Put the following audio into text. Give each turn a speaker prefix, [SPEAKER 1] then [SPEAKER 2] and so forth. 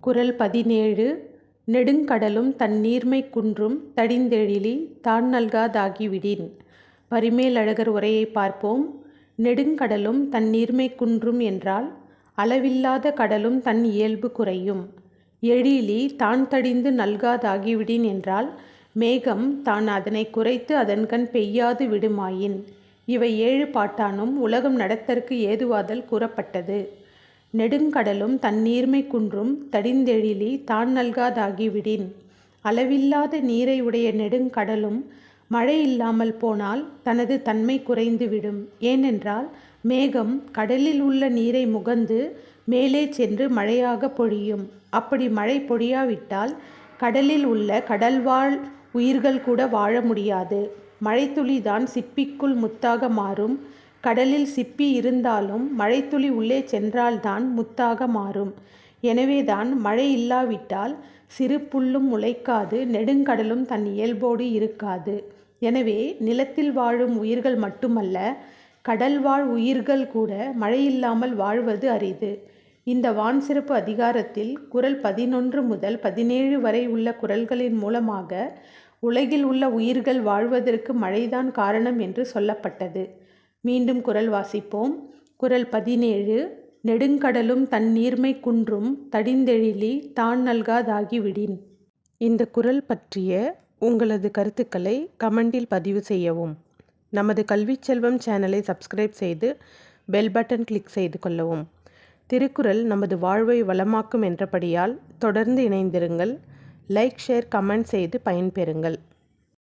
[SPEAKER 1] குறள் 17. நெடுங்கடலும் தன் நீர்மைக் குன்றும் தடிந்தெழிலி தான் நல்காதாகிவிடின். பரிமேலழகர் உரையை பார்ப்போம். நெடுங்கடலும் தன் நீர்மைக் குன்றும் என்றால் அளவில்லாத கடலும் தன் இயல்பு குறையும். எழிலி தான் தடிந்து நல்காதாகிவிடின் என்றால் மேகம் தான் அதனை குறைத்து அதன்கண் பெய்யாது விடுமாயின். இவை 7 பாட்டானும் உலகம் நடத்தற்கு ஏதுவாதல் கூறப்பட்டது. நெடுங்கடலும் தன் நீர்மைக் குன்றும் தடிந்தெழிலி தான் நல்காதாகிவிடின். அளவில்லாத நீரை உடைய நெடுங்கடலும் மழை இல்லாமல் போனால் தனது தன்மை குறைந்துவிடும். ஏனென்றால் மேகம் கடலில் உள்ள நீரை முகந்து மேலே சென்று மழையாக பொழியும். அப்படி மழை பொழியாவிட்டால் கடலில் உள்ள கடல்வாழ் உயிர்கள் கூட வாழ முடியாது. மழைத்துளிதான் சிப்பிக்குள் முத்தாக மாறும். கடலில் சிப்பி இருந்தாலும் மழைத்துளி உள்ளே சென்றால்தான் முத்தாக மாறும். எனவேதான் மழை இல்லாவிட்டால் சிறு புல்லும் முளைக்காது, நெடுங்கடலும் தன் இயல்போடு இருக்காது. எனவே நிலத்தில் வாழும் உயிர்கள் மட்டுமல்ல, கடல்வாழ் உயிர்கள் கூட மழையில்லாமல் வாழ்வது அரிது. இந்த வான்சிறப்பு அதிகாரத்தில் குறள் 11 முதல் 17 வரை உள்ள குறள்களின் மூலமாக உலகில் உள்ள உயிர்கள் வாழ்வதற்கு மழைதான் காரணம் என்று சொல்லப்பட்டது. மீண்டும் குறள் வாசிப்போம். குறள் 17. நெடுங்கடலும் தன் நீர்மைக் குன்றும் தடிந்தெழிலி தான் நல்காதாகிவிடின். இந்த குறள் பற்றிய உங்களது கருத்துக்களை கமெண்டில் பதிவு செய்யவும். நமது கல்விச்செல்வம் சேனலை சப்ஸ்கிரைப் செய்து பெல் பட்டன் கிளிக் செய்து கொள்ளவும். திருக்குறள் நமது வாழ்வை வளமாக்கும் என்றபடியால் தொடர்ந்து இணைந்திருங்கள். லைக், ஷேர், கமெண்ட் செய்து பயன்பெறுங்கள்.